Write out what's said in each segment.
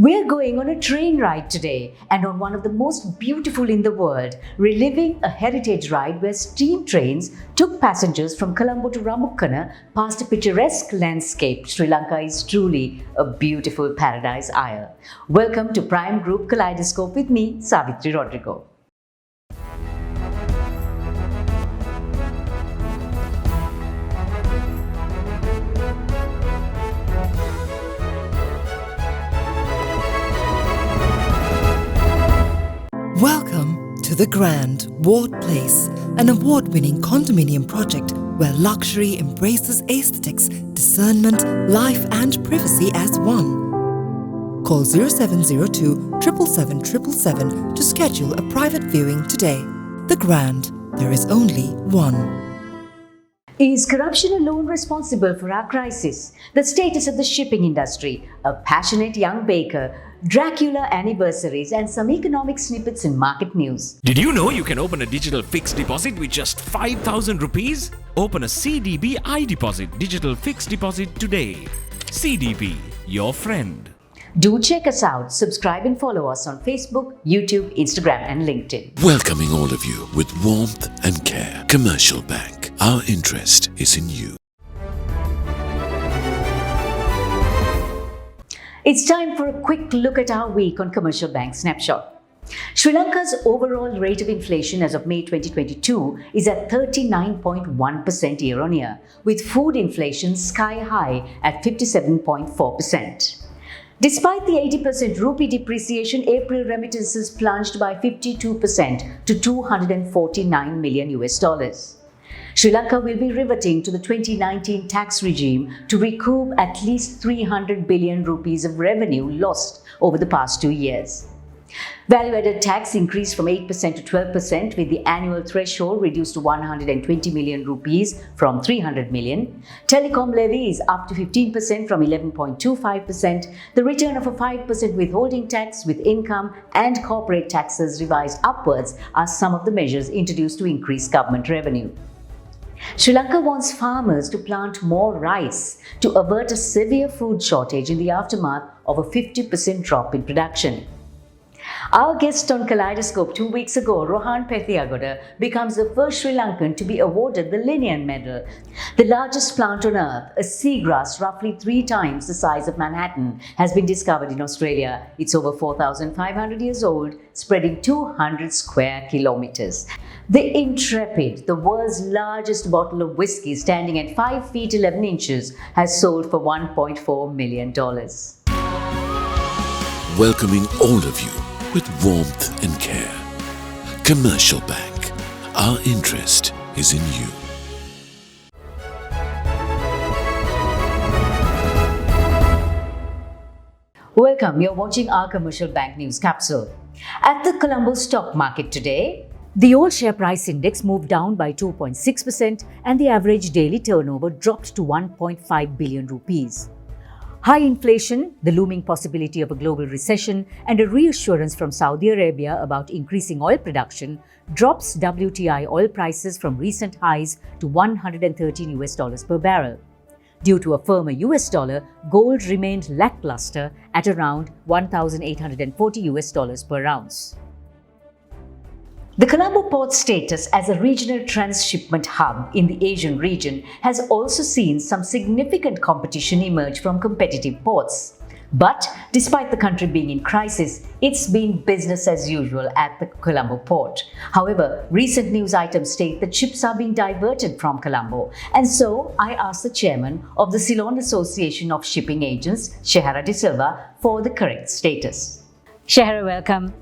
We're going on a train ride today and on one of the most beautiful in the world, reliving a heritage ride where steam trains took passengers from Colombo to Ramukkana past a picturesque landscape. Sri Lanka is truly a beautiful paradise isle. Welcome to Prime Group Kaleidoscope with me, Savithri Rodrigo. Welcome to The Grand Ward Place, an award-winning condominium project where luxury embraces aesthetics, discernment, life and privacy as one. Call 0702 777 to schedule a private viewing today. The Grand, there is only one. Is corruption alone responsible for our crisis? The status of the shipping industry, a passionate young baker, Dracula anniversaries and some economic snippets in market news. Did you know you can open a digital fixed deposit with just 5,000 rupees? Open a CDB iDeposit digital fixed deposit today. CDB, your friend. Do check us out, subscribe and follow us on Facebook, YouTube, Instagram and LinkedIn. Welcoming all of you with warmth and care. Commercial Bank. Our interest is in you. It's time for a quick look at our week on Commercial Bank Snapshot. Sri Lanka's overall rate of inflation as of May 2022 is at 39.1% year-on-year, with food inflation sky high at 57.4%. Despite the 80% rupee depreciation, April remittances plunged by 52% to $249 million. Sri Lanka will be reverting to the 2019 tax regime to recoup at least 300 billion rupees of revenue lost over the past 2 years. Value-added tax increased from 8% to 12%, with the annual threshold reduced to 120 million rupees from 300 million. Telecom levy is up to 15% from 11.25%. The return of a 5% withholding tax with income and corporate taxes revised upwards are some of the measures introduced to increase government revenue. Sri Lanka wants farmers to plant more rice to avert a severe food shortage in the aftermath of a 50% drop in production. Our guest on Kaleidoscope 2 weeks ago, Rohan Pethiagoda, becomes the first Sri Lankan to be awarded the Linnean Medal. The largest plant on earth, a seagrass roughly 3 times the size of Manhattan, has been discovered in Australia. It's over 4,500 years old, spreading 200 square kilometers. The Intrepid, the world's largest bottle of whiskey standing at 5 feet 11 inches, has sold for $1.4 million. Welcoming all of you with warmth and care. Commercial Bank. Our interest is in you. Welcome, you're watching our Commercial Bank News Capsule. At the Colombo stock market today, the all share price index moved down by 2.6% and the average daily turnover dropped to 1.5 billion rupees. High inflation, the looming possibility of a global recession, and a reassurance from Saudi Arabia about increasing oil production drops WTI oil prices from recent highs to $113 per barrel. Due to a firmer US dollar, gold remained lackluster at around $1,840 per ounce. The Colombo port's status as a regional transshipment hub in the Asian region has also seen some significant competition emerge from competitive ports. But despite the country being in crisis, it's been business as usual at the Colombo port. However, recent news items state that ships are being diverted from Colombo. And so I asked the chairman of the Ceylon Association of Shipping Agents, Shehara De Silva, for the correct status. Shehara, welcome.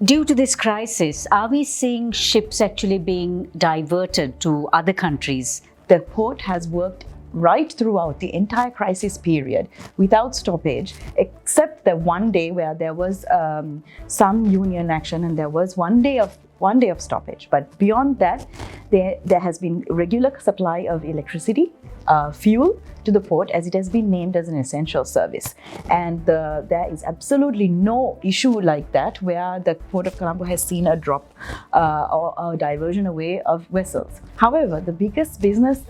Due to this crisis, are we seeing ships actually being diverted to other countries? The port has worked right throughout the entire crisis period without stoppage, except the one day where there was some union action and there was one day of stoppage. But beyond that, There has been regular supply of electricity, fuel to the port, as it has been named as an essential service. And there is absolutely no issue like that where the Port of Colombo has seen a drop or a diversion away of vessels. However, the biggest business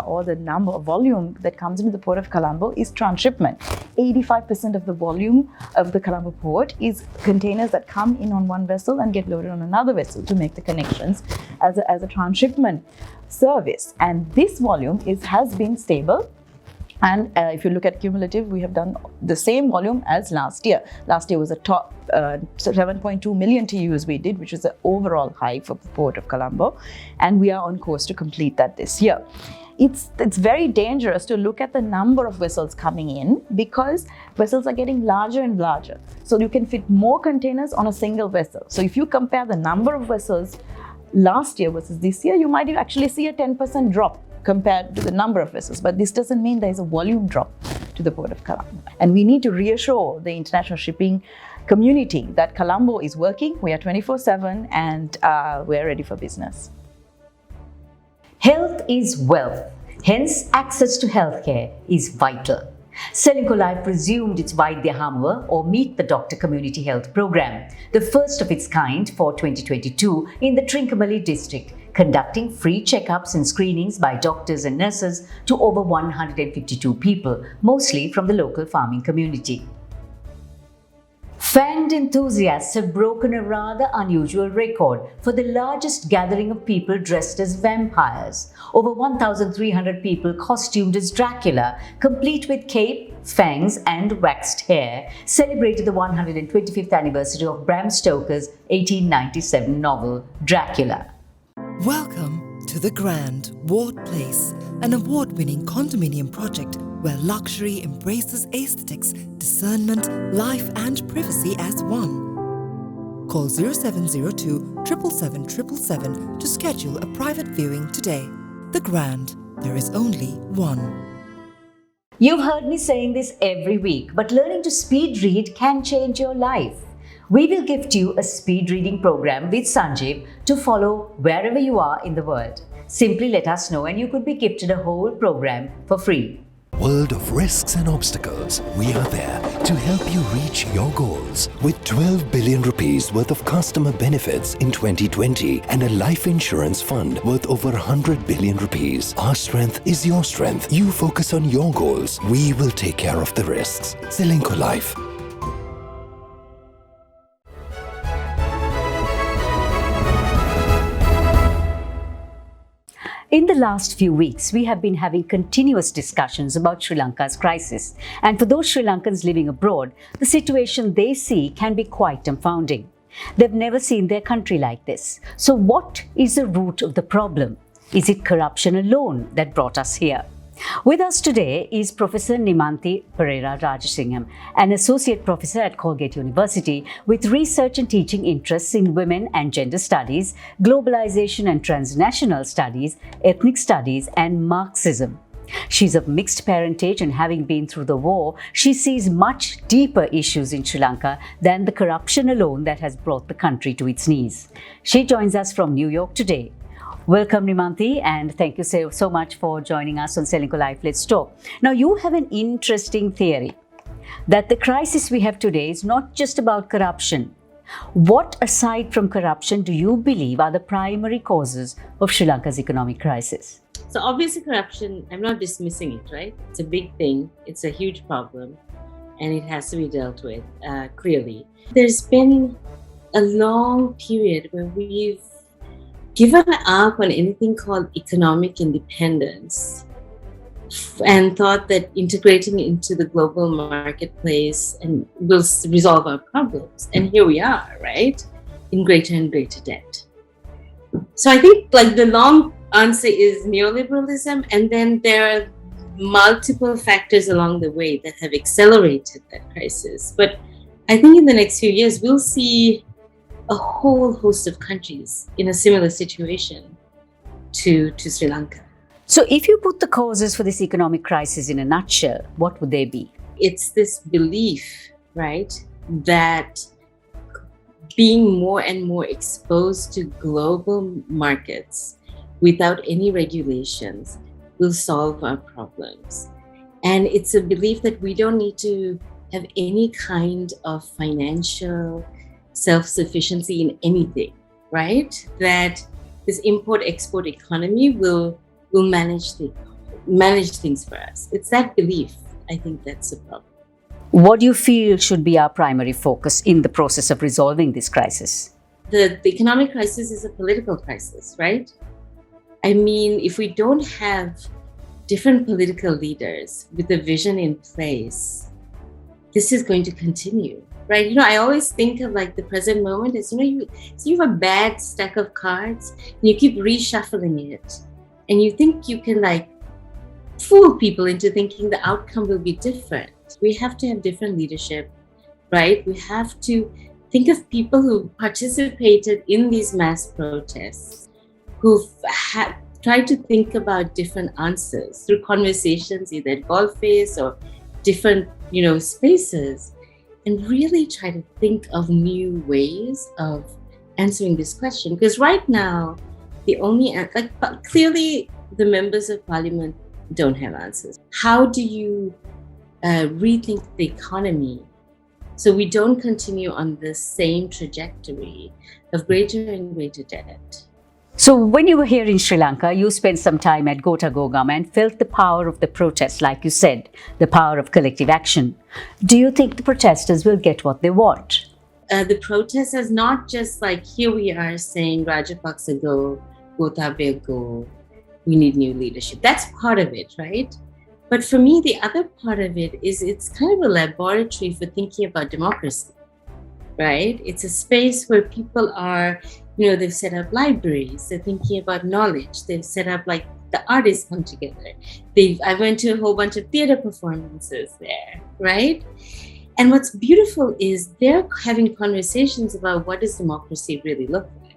or the number of volume that comes into the Port of Colombo is transshipment. 85% of the volume of the Colombo port is containers that come in on one vessel and get loaded on another vessel to make the connections as a transshipment service. And this volume has been stable. And if you look at cumulative, we have done the same volume as last year. Last year was a top 7.2 million TEUs we did, which was an overall high for the Port of Colombo. And we are on course to complete that this year. It's very dangerous to look at the number of vessels coming in because vessels are getting larger and larger. So you can fit more containers on a single vessel. So if you compare the number of vessels last year versus this year, you might actually see a 10% drop compared to the number of vessels. But this doesn't mean there is a volume drop to the Port of Colombo. And we need to reassure the international shipping community that Colombo is working. We are 24/7 and we're ready for business. Health is wealth. Hence, access to healthcare is vital. Srilanka Life resumed its Vaidya Hamava or Meet the Doctor Community Health Program, the first of its kind for 2022 in the Trincomalee district, conducting free checkups and screenings by doctors and nurses to over 152 people, mostly from the local farming community. Fanged enthusiasts have broken a rather unusual record for the largest gathering of people dressed as vampires. Over 1,300 people costumed as Dracula, complete with cape, fangs and waxed hair, celebrated the 125th anniversary of Bram Stoker's 1897 novel, Dracula. Welcome to The Grand, Ward Place, an award-winning condominium project where luxury embraces aesthetics, discernment, life and privacy as one. Call 0702 777 777 to schedule a private viewing today. The Grand, there is only one. You've heard me saying this every week, but learning to speed read can change your life. We will gift you a speed reading program with Sanjeev to follow wherever you are in the world. Simply let us know and you could be gifted a whole program for free. World of risks and obstacles, we are there to help you reach your goals. With 12 billion rupees worth of customer benefits in 2020 and a life insurance fund worth over 100 billion rupees. Our strength is your strength. You focus on your goals. We will take care of the risks. Srilanka Life. In the last few weeks, we have been having continuous discussions about Sri Lanka's crisis. And for those Sri Lankans living abroad, the situation they see can be quite dumbfounding. They've never seen their country like this. So what is the root of the problem? Is it corruption alone that brought us here? With us today is Professor Nimanthi Pereira Rajasingham, an associate professor at Colgate University with research and teaching interests in women and gender studies, globalization and transnational studies, ethnic studies, and Marxism. She's of mixed parentage and having been through the war, she sees much deeper issues in Sri Lanka than the corruption alone that has brought the country to its knees. She joins us from New York today. Welcome, Nimanthi, and thank you so much for joining us on Srilanka Life Let's Talk. Now, you have an interesting theory that the crisis we have today is not just about corruption. What, aside from corruption, do you believe are the primary causes of Sri Lanka's economic crisis? So obviously corruption, I'm not dismissing it, right? It's a big thing. It's a huge problem and it has to be dealt with clearly. There's been a long period where we've given up on anything called economic independence and thought that integrating into the global marketplace and will resolve our problems. And here we are, right? In greater and greater debt. So I think like the long answer is neoliberalism, and then there are multiple factors along the way that have accelerated that crisis. But I think in the next few years, we'll see a whole host of countries in a similar situation to Sri Lanka. So if you put the causes for this economic crisis in a nutshell, what would they be? It's this belief, right, that being more and more exposed to global markets without any regulations will solve our problems. And it's a belief that we don't need to have any kind of financial self-sufficiency in anything, right? That this import-export economy will manage things for us. It's that belief. I think that's the problem. What do you feel should be our primary focus in the process of resolving this crisis? The economic crisis is a political crisis, right? I mean, if we don't have different political leaders with a vision in place, this is going to continue, right? I always think of like the present moment as, you have a bad stack of cards and you keep reshuffling it and you think you can like fool people into thinking the outcome will be different. We have to have different leadership, right? We have to think of people who participated in these mass protests, who've tried to think about different answers through conversations, either at golfes or different, spaces, and really try to think of new ways of answering this question. Because right now, clearly the members of parliament don't have answers. How do you rethink the economy so we don't continue on the same trajectory of greater and greater debt? So when you were here in Sri Lanka, you spent some time at Gota Gogama and felt the power of the protest, like you said, the power of collective action. Do you think the protesters will get what they want? The protest is not just like, here we are saying Rajapaksa go, Gotabaya go, we need new leadership. That's part of it, right? But for me, the other part of it is it's kind of a laboratory for thinking about democracy, right? It's a space where people are, they've set up libraries, they're thinking about knowledge, they've set up like the artists come together. I went to a whole bunch of theater performances there, right? And what's beautiful is they're having conversations about what does democracy really look like.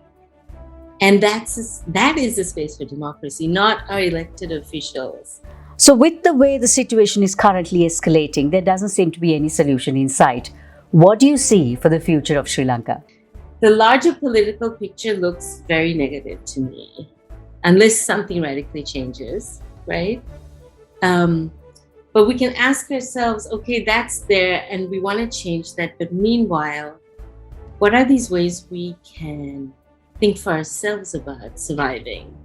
And that is the space for democracy, not our elected officials. So with the way the situation is currently escalating, there doesn't seem to be any solution in sight. What do you see for the future of Sri Lanka? The larger political picture looks very negative to me, unless something radically changes, right? But we can ask ourselves, okay, that's there and we want to change that. But meanwhile, what are these ways we can think for ourselves about surviving?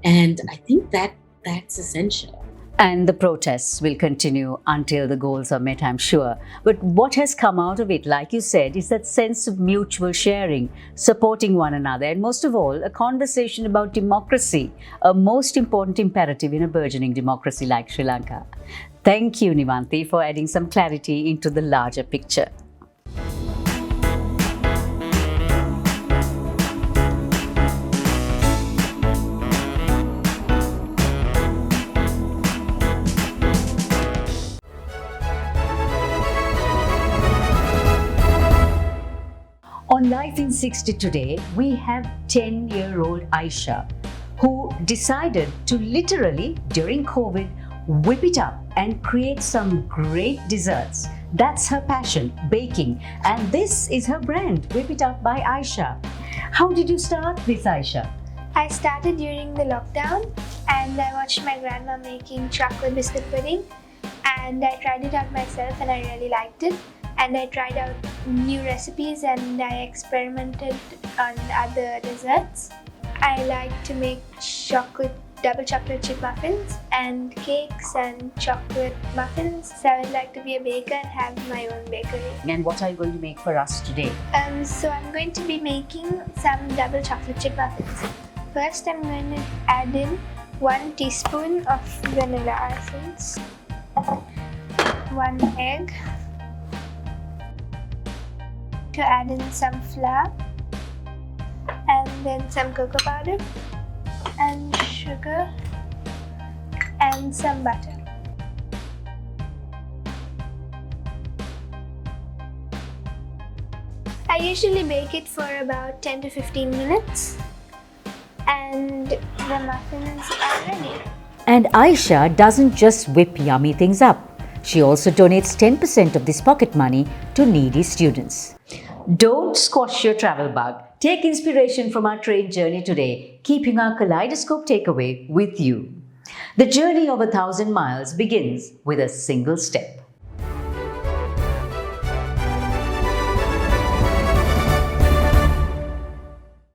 And I think that's essential. And the protests will continue until the goals are met, I'm sure. But what has come out of it, like you said, is that sense of mutual sharing, supporting one another, and most of all, a conversation about democracy, a most important imperative in a burgeoning democracy like Sri Lanka. Thank you, Nimanthi, for adding some clarity into the larger picture. On Life in 60 today, we have 10-year-old Aisha, who decided to literally, during COVID, whip it up and create some great desserts. That's her passion, baking. And this is her brand, Whip It Up by Aisha. How did you start this, Aisha? I started during the lockdown and I watched my grandma making chocolate biscuit pudding and I tried it out myself and I really liked it. And I tried out new recipes and I experimented on other desserts. I like to make double chocolate chip muffins and cakes and chocolate muffins. So I would like to be a baker and have my own bakery. And what are you going to make for us today? So I'm going to be making some double chocolate chip muffins. First I'm going to add in 1 teaspoon of vanilla essence, 1 egg, to add in some flour and then some cocoa powder and sugar and some butter. I usually bake it for about 10 to 15 minutes and the muffins are ready. And Aisha doesn't just whip yummy things up. She also donates 10% of this pocket money to needy students. Don't squash your travel bug. Take inspiration from our train journey today, keeping our Kaleidoscope takeaway with you. The journey of 1,000 miles begins with a single step.